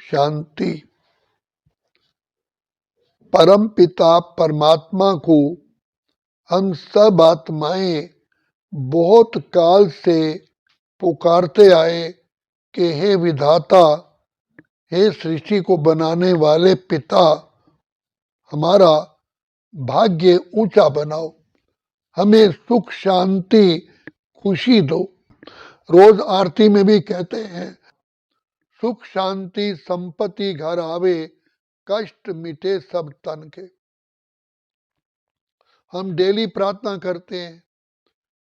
शांति। परम पिता परमात्मा को हम सब आत्माएं बहुत काल से पुकारते आए कि हे विधाता, हे सृष्टि को बनाने वाले पिता, हमारा भाग्य ऊंचा बनाओ, हमें सुख शांति खुशी दो। रोज आरती में भी कहते हैं, सुख शांति संपत्ति घर आवे, कष्ट मिटे सब तन के। हम डेली प्रार्थना करते हैं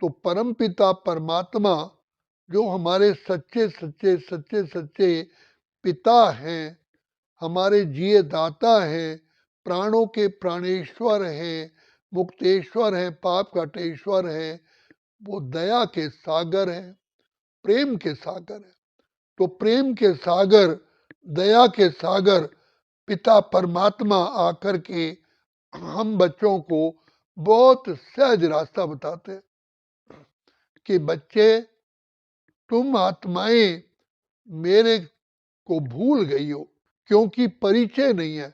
तो परम पिता परमात्मा जो हमारे सच्चे सच्चे सच्चे सच्चे पिता हैं, हमारे जिए दाता हैं, प्राणों के प्राणेश्वर हैं, मुक्तेश्वर हैं, पाप कटेश्वर हैं, वो दया के सागर हैं, प्रेम के सागर हैं। तो प्रेम के सागर, दया के सागर पिता परमात्मा आकर के हम बच्चों को बहुत सहज रास्ता बताते हैं कि बच्चे, तुम आत्माएं मेरे को भूल गई हो, क्योंकि परिचय नहीं है।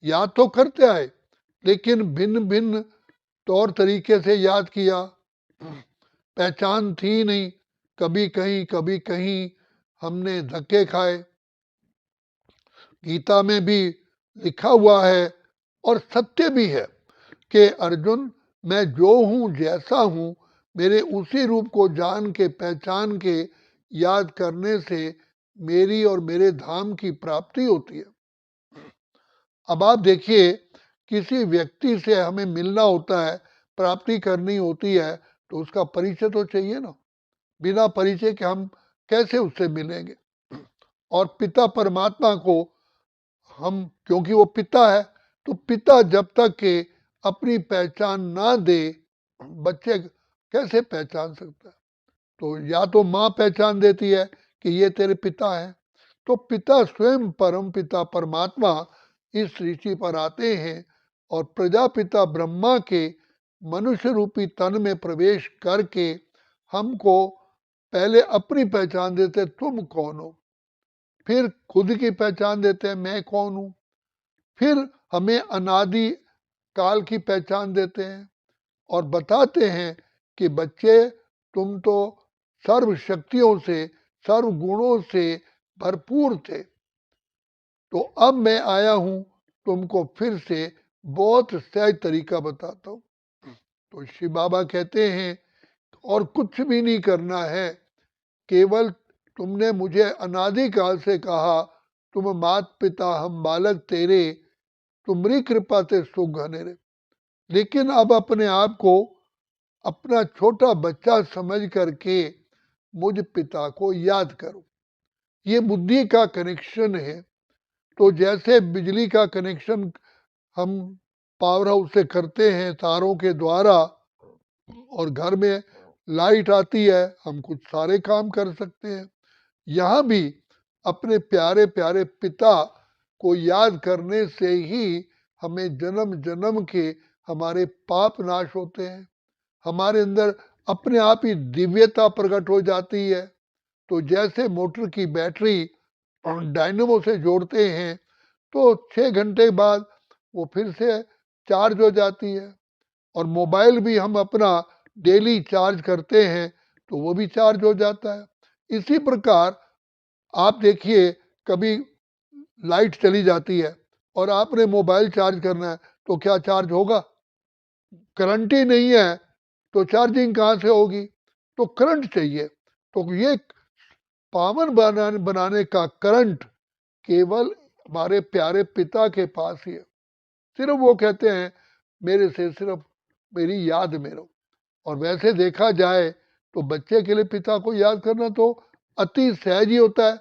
याद तो करते आए लेकिन भिन्न भिन्न तौर तरीके से याद किया, पहचान थी नहीं, कभी कहीं हमने धक्के खाए। गीता में भी लिखा हुआ है और सत्य भी है कि अर्जुन, मैं जो हूं जैसा हूं, मेरे उसी रूप को जान के पहचान के याद करने से मेरी और मेरे धाम की प्राप्ति होती है। अब आप देखिए, किसी व्यक्ति से हमें मिलना होता है, प्राप्ति करनी होती है, तो उसका परिचय तो चाहिए ना। बिना परिचय के हम कैसे उससे मिलेंगे। और पिता परमात्मा को हम, क्योंकि वो पिता है, तो पिता जब तक के अपनी पहचान ना दे, बच्चे कैसे पहचान सकता है। तो या तो माँ पहचान देती है कि ये तेरे पिता हैं। तो पिता स्वयं परम पिता परमात्मा इस सृष्टि पर आते हैं और प्रजापिता ब्रह्मा के मनुष्य रूपी तन में प्रवेश करके हमको पहले अपनी पहचान देते, तुम कौन हो। फिर खुद की पहचान देते हैं, मैं कौन हूं। फिर हमें अनादि काल की पहचान देते हैं और बताते हैं कि बच्चे, तुम तो सर्व शक्तियों से, सर्व गुणों से भरपूर थे, तो अब मैं आया हूं तुमको फिर से बहुत सहज तरीका बताता हूं। तो शिव बाबा कहते हैं, और कुछ भी नहीं करना है, केवल तुमने मुझे अनादिकाल से कहा, तुम मात पिता हम बालक तेरे, तुम्हारी कृपा से सुख घनेरे। लेकिन अब अपने आप को अपना छोटा बच्चा समझ करके मुझ पिता को याद करो। ये बुद्धि का कनेक्शन है। तो जैसे बिजली का कनेक्शन हम पावर हाउस से करते हैं तारों के द्वारा, और घर में लाइट आती है, हम कुछ सारे काम कर सकते हैं। यहाँ भी अपने प्यारे प्यारे पिता को याद करने से ही हमें जन्म जन्म के हमारे पाप नाश होते हैं, हमारे अंदर अपने आप ही दिव्यता प्रकट हो जाती है। तो जैसे मोटर की बैटरी डायनेमो से जोड़ते हैं तो 6 घंटे बाद वो फिर से चार्ज हो जाती है। और मोबाइल भी हम अपना डेली चार्ज करते हैं तो वो भी चार्ज हो जाता है। इसी प्रकार आप देखिए, कभी लाइट चली जाती है और आपने मोबाइल चार्ज करना है तो क्या चार्ज होगा? करंट ही नहीं है तो चार्जिंग कहाँ से होगी? तो करंट चाहिए। तो ये पावर बनाने का करंट केवल हमारे प्यारे पिता के पास ही है। सिर्फ वो कहते हैं, मेरे से सिर्फ मेरी याद में रहो। और वैसे देखा जाए तो बच्चे के लिए पिता को याद करना तो अति सहज ही होता है,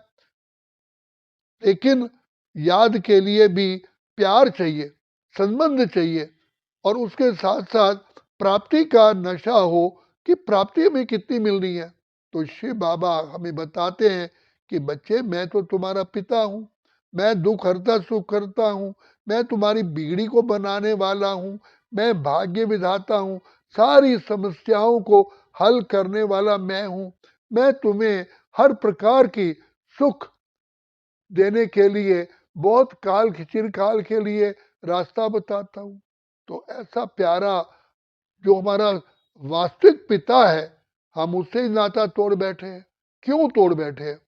लेकिन याद के लिए भी प्यार चाहिए, संबंध चाहिए, और उसके साथ साथ प्राप्ति का नशा हो कि प्राप्ति हमें कितनी मिलनी है। तो शिव बाबा हमें बताते हैं कि बच्चे, मैं तो तुम्हारा पिता हूँ, मैं दुख हरता सुख करता हूँ, मैं तुम्हारी बिगड़ी को बनाने वाला हूँ, मैं भाग्य विधाता हूँ, सारी समस्याओं को हल करने वाला मैं हूँ, मैं तुम्हें हर प्रकार की सुख देने के लिए, बहुत काल चिरकाल के लिए रास्ता बताता हूँ। तो ऐसा प्यारा जो हमारा वास्तविक पिता है, हम उससे ही नाता तोड़ बैठे हैं। क्यों तोड़ बैठे हैं?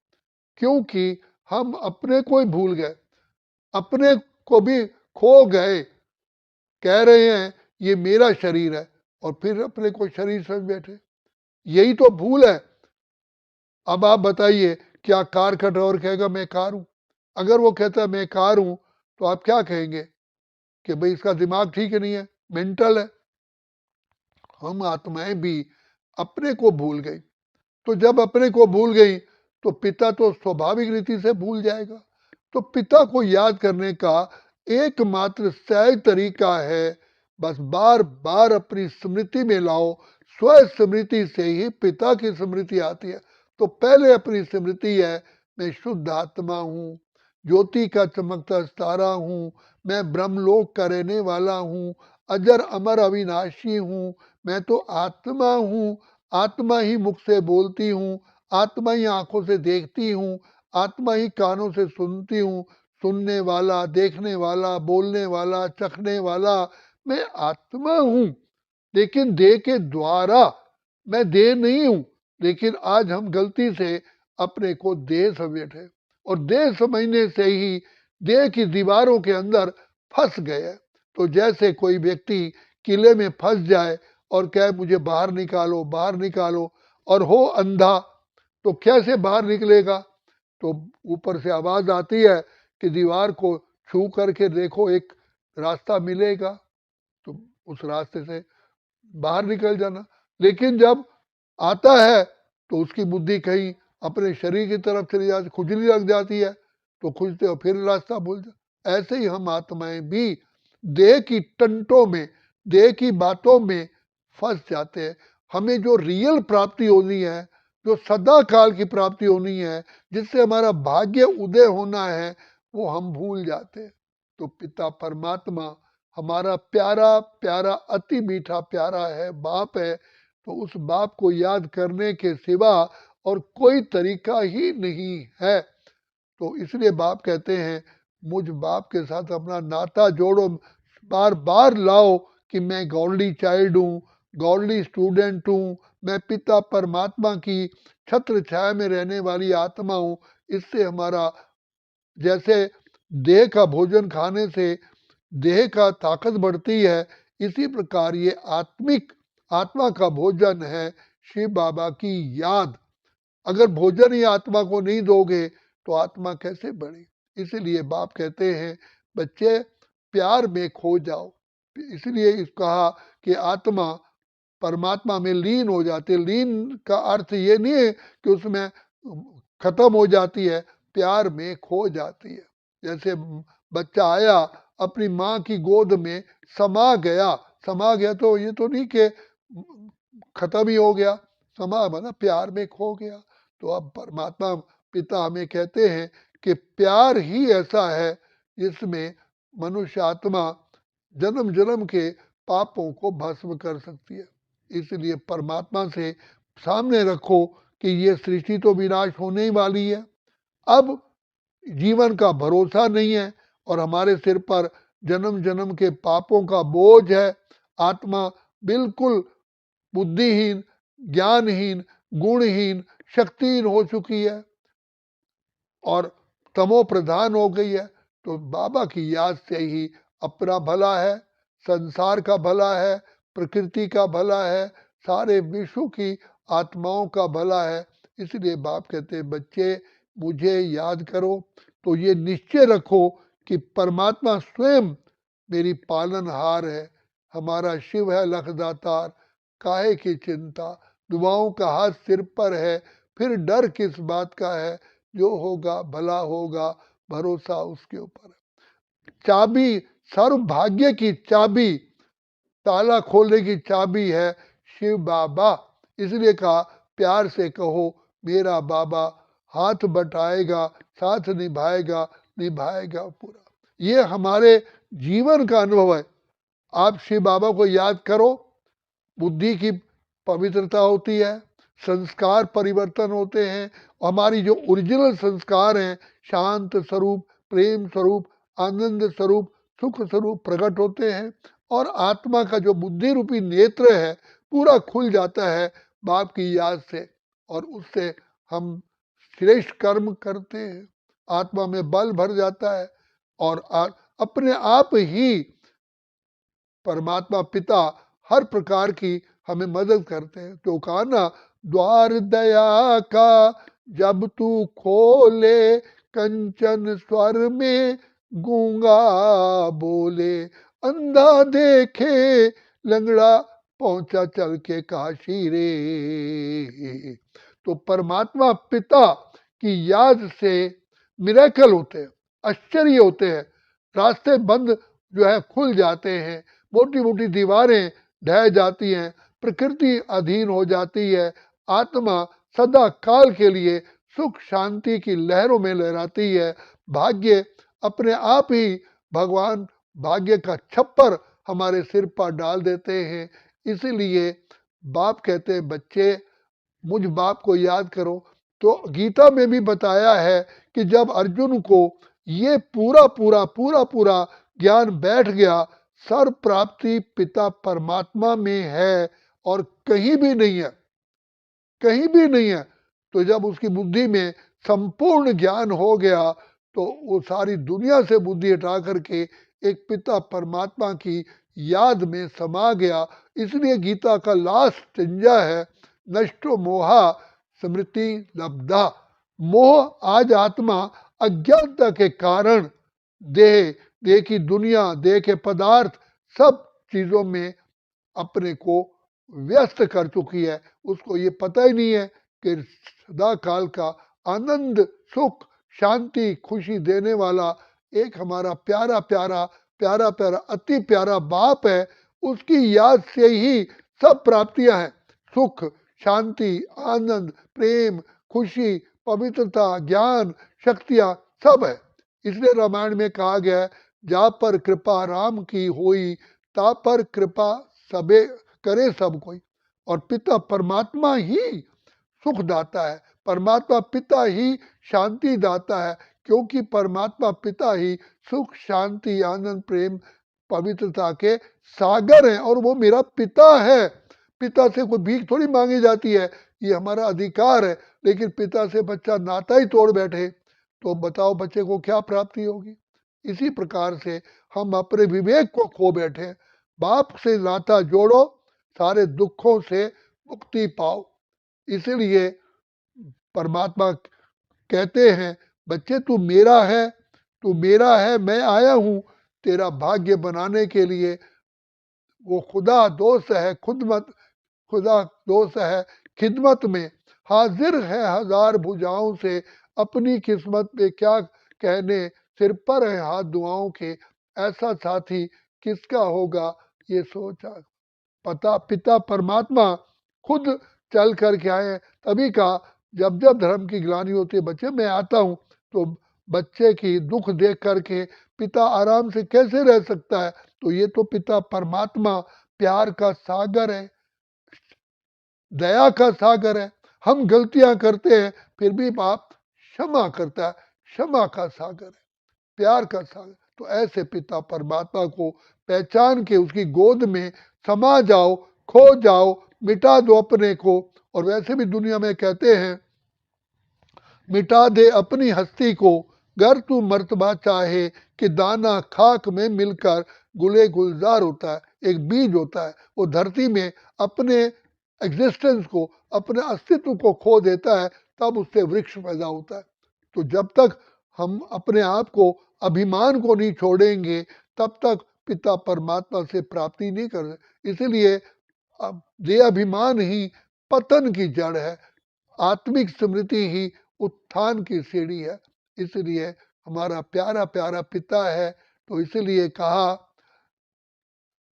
क्योंकि हम अपने को ही भूल गए, अपने को भी खो गए। कह रहे हैं ये मेरा शरीर है और फिर अपने को शरीर समझ बैठे। यही तो भूल है। अब आप बताइए, क्या कार का ड्राइवर कहेगा मैं कार हूं? अगर वो कहता है मैं कार हूं, तो आप क्या कहेंगे कि भाई इसका दिमाग ठीक नहीं है, मेंटल है। हम आत्माएं भी अपने को भूल गई। तो जब अपने को भूल गई तो पिता तो स्वाभाविक रीति से भूल जाएगा। तो पिता को याद करने का एकमात्र सहज तरीका है, बस बार बार अपनी स्मृति में लाओ। स्व स्मृति से ही पिता की स्मृति आती है। तो पहले अपनी स्मृति है, मैं शुद्ध आत्मा हूँ, ज्योति का चमकता तारा हूँ, मैं ब्रह्मलोक का रहने वाला हूँ, अजर अमर अविनाशी हूँ, मैं तो आत्मा हूँ। आत्मा ही मुख से बोलती हूँ, आत्मा ही आंखों से देखती हूँ, आत्मा ही कानों से सुनती हूँ। सुनने वाला, देखने वाला, बोलने वाला, चखने वाला, मैं आत्मा हूँ। लेकिन देह के द्वारा मैं देह नहीं हूं। लेकिन आज हम गलती से अपने को देह समझ बैठे और देह समझने से ही देह की दीवारों के अंदर फंस गए। तो जैसे कोई व्यक्ति किले में फंस जाए और कहे मुझे बाहर निकालो, बाहर निकालो, और हो अंधा, तो कैसे बाहर निकलेगा? तो ऊपर से आवाज आती है कि दीवार को छू करके देखो, एक रास्ता मिलेगा, तो उस रास्ते से बाहर निकल जाना। लेकिन जब आता है तो उसकी बुद्धि कहीं अपने शरीर की तरफ चली जाती, खुजली लग जाती है, तो खुजते हो फिर रास्ता भूल जा। ऐसे ही हम आत्माएं भी देह की टंटों में, देह की बातों में फंस जाते हैं। हमें जो रियल प्राप्ति होनी है, जो सदा काल की प्राप्ति होनी है, जिससे हमारा भाग्य उदय होना है, वो हम भूल जाते हैं। तो पिता परमात्मा हमारा प्यारा प्यारा, अति मीठा प्यारा है, बाप है। तो उस बाप को याद करने के सिवा और कोई तरीका ही नहीं है। तो इसलिए बाप कहते हैं, मुझ बाप के साथ अपना नाता जोड़ो, बार बार लाओ कि मैं गॉडली चाइल्ड हूँ, गॉडली स्टूडेंट हूँ, मैं पिता परमात्मा की छत्र छाया में रहने वाली आत्मा हूँ। इससे हमारा, जैसे देह का भोजन खाने से देह का ताकत बढ़ती है, इसी प्रकार ये आत्मिक आत्मा का भोजन है शिव बाबा की याद। अगर भोजन ही आत्मा को नहीं दोगे तो आत्मा कैसे बढ़े? इसीलिए बाप कहते हैं, बच्चे प्यार में खो जाओ। इसलिए इस कहा कि आत्मा परमात्मा में लीन हो जाती है। लीन का अर्थ ये नहीं है कि उसमें खत्म हो जाती है, प्यार में खो जाती है। जैसे बच्चा आया अपनी माँ की गोद में समा गया, समा गया तो ये तो नहीं कि खत्म ही हो गया, समा मतलब प्यार में खो गया। तो अब परमात्मा पिता हमें कहते हैं कि प्यार ही ऐसा है जिसमें मनुष्य आत्मा जन्म जन्म के पापों को भस्म कर सकती है। इसलिए परमात्मा से सामने रखो कि ये सृष्टि तो विनाश होने ही वाली है। अब जीवन का भरोसा नहीं है और हमारे सिर पर जन्म जन्म के पापों का बोझ है। आत्मा बिल्कुल बुद्धिहीन, ज्ञानहीन, गुणहीन, शक्तिहीन हो चुकी है और तमो प्रधान हो गई है। तो बाबा की याद से ही अपना भला है, संसार का भला है, प्रकृति का भला है, सारे विश्व की आत्माओं का भला है। इसलिए बाप कहते हैं, बच्चे मुझे याद करो तो ये निश्चय रखो कि परमात्मा स्वयं मेरी पालनहार है, हमारा शिव है लखदातार, काहे की चिंता, दुआओं का हाथ सिर पर है, फिर डर किस बात का है, जो होगा भला होगा, भरोसा उसके ऊपर है। चाबी, सर्व भाग्य की चाबी, ताला खोलने की चाबी है शिव बाबा। इसलिए कहा, प्यार से कहो मेरा बाबा, हाथ बटाएगा, साथ निभाएगा, निभाएगा पूरा। ये हमारे जीवन का अनुभव है। आप शिव बाबा को याद करो, बुद्धि की पवित्रता होती है, संस्कार परिवर्तन होते हैं। हमारी जो ओरिजिनल संस्कार हैं शांत स्वरूप, प्रेम स्वरूप, आनंद स्वरूप, सुख स्वरूप प्रकट होते हैं और आत्मा का जो बुद्धि रूपी नेत्र है पूरा खुल जाता है बाप की याद से, और उससे हम श्रेष्ठ कर्म करते हैं। आत्मा में बल भर जाता है और अपने आप ही परमात्मा पिता हर प्रकार की हमें मदद करते हैं। तो कहा ना, द्वार दया का जब तू खोले, कंचन स्वर में गूंगा बोले, अंधा देखे लंगड़ा पहुंचा चल के काशी रे। तो परमात्मा पिता की याद से मिरेकल होते हैं, आश्चर्य होते हैं, रास्ते बंद जो है खुल जाते हैं, मोटी मोटी दीवारें ढह जाती हैं, प्रकृति अधीन हो जाती है, आत्मा सदा काल के लिए सुख शांति की लहरों में लहराती है। भाग्य अपने आप ही भगवान भाग्य का छप्पर हमारे सिर पर डाल देते हैं। इसीलिए बाप कहते हैं, बच्चे मुझ बाप को याद करो। तो गीता में भी बताया है कि जब अर्जुन को ये पूरा पूरा पूरा पूरा ज्ञान बैठ गया, सर्व प्राप्ति पिता परमात्मा में है और कहीं भी नहीं है, कहीं भी नहीं है। तो जब उसकी बुद्धि में संपूर्ण ज्ञान हो गया तो वो सारी दुनिया से बुद्धि हटा करके एक पिता परमात्मा की याद में समा गया। इसलिए गीता का लास्ट चंजा है, नष्टो मोहा स्मृति लब्धा। मोह आज आत्मा अज्ञानता के कारण देह, देह की दुनिया, देह के पदार्थ, सब चीजों में अपने को व्यस्त कर चुकी है। उसको ये पता ही नहीं है कि सदा काल का आनंद, सुख, शांति, खुशी देने वाला एक हमारा प्यारा प्यारा प्यारा प्यारा अति प्यारा बाप है। उसकी याद से ही सब प्राप्तियां हैं, सुख, शांति, आनंद, प्रेम, खुशी, पवित्रता, ज्ञान, शक्तियां सब है। इसलिए रामायण में कहा गया है, जा पर कृपा राम की होई, ता पर कृपा सबे करे सब कोई। और पिता परमात्मा ही सुख दाता है, परमात्मा पिता ही शांति दाता है, क्योंकि परमात्मा पिता ही सुख, शांति, आनंद, प्रेम, पवित्रता के सागर हैं और वो मेरा पिता है। पिता से कोई भीख थोड़ी मांगी जाती है, ये हमारा अधिकार है। लेकिन पिता से बच्चा नाता ही तोड़ बैठे तो बताओ बच्चे को क्या प्राप्ति होगी। इसी प्रकार से हम अपने विवेक को खो बैठे। बाप से नाता जोड़ो, सारे दुखों से मुक्ति पाओ। इसीलिए परमात्मा कहते हैं, बच्चे तू मेरा है, तू मेरा है, मैं आया हूं तेरा भाग्य बनाने के लिए। वो खुदा दोस्त है, खुदा दोस्त है खिदमत में, हाजिर है हजार भुजाओं से, अपनी किस्मत में क्या कहने, सिर पर है हाथ दुआओं के, ऐसा साथी किसका होगा ये सोचा। पता पिता परमात्मा खुद चल कर के आए। तभी कहा, जब जब धर्म की ग्लानि होती है, बच्चे मैं आता हूं, तो बच्चे की दुख देख करके पिता आराम से कैसे रह सकता है। तो ये तो पिता परमात्मा प्यार का सागर है, दया का सागर है। हम गलतियां करते हैं फिर भी बाप क्षमा करता है, क्षमा का सागर है, प्यार का सागर। तो ऐसे पिता परमात्मा को पहचान के उसकी गोद में समा जाओ, खो जाओ, मिटा दो अपने को। और वैसे भी दुनिया में कहते हैं, मिटा दे अपनी हस्ती को, गर तू मर्तबा चाहे, कि दाना खाक में मिलकर गुले गुलजार होता है। एक बीज होता है, वो धरती में अपने एग्जिस्टेंस को, अपने अस्तित्व को खो देता है, तब उससे वृक्ष पैदा होता है। तो जब तक हम अपने आप को, अभिमान को नहीं छोड़ेंगे, तब तक पिता परमात्मा से प्राप्ति नहीं कर सकते। इसलिए ये अभिमान ही पतन की जड़ है, आत्मिक स्मृति ही उत्थान की सीढ़ी है। इसलिए हमारा प्यारा प्यारा पिता है। तो इसलिए कहा,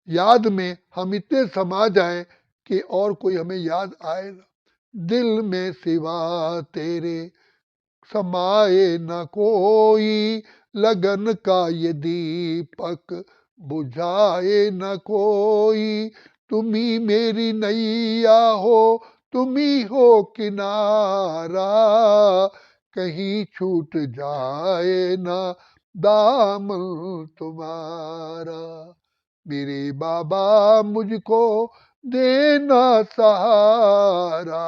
याद में हम इतने समा जाएं कि और कोई हमें याद आए ना। दिल में सिवा तेरे समाए न कोई, लगन का ये दीपक बुझाए न कोई, तुम्ही मेरी नैया हो, तुम्ही हो किनारा, कहीं छूट जाए ना दामन तुम्हारा। मेरे बाबा मुझको देना सहारा,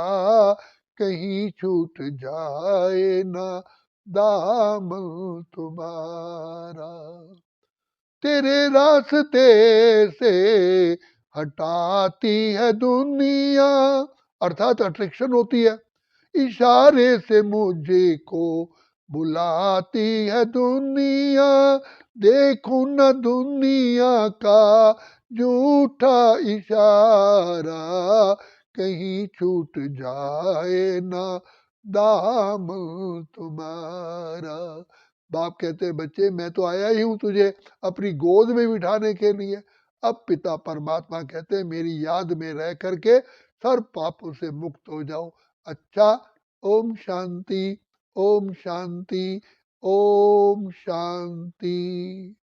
कहीं छूट जाए ना दामन तुम्हारा। तेरे रास्ते से हटाती है दुनिया, अर्थात अट्रैक्शन होती है, इशारे से मुझे को बुलाती है दुनिया। देखूं न दुनिया का झूठा इशारा, कहीं छूट जाए ना दामन तुम्हारा। बाप कहते हैं, बच्चे मैं तो आया ही हूं तुझे अपनी गोद में बिठाने के लिए। अब पिता परमात्मा कहते हैं, मेरी याद में रह करके सर्व पापों से मुक्त हो जाओ। अच्छा, ओम शांति, ओम शांति, ओम शांति।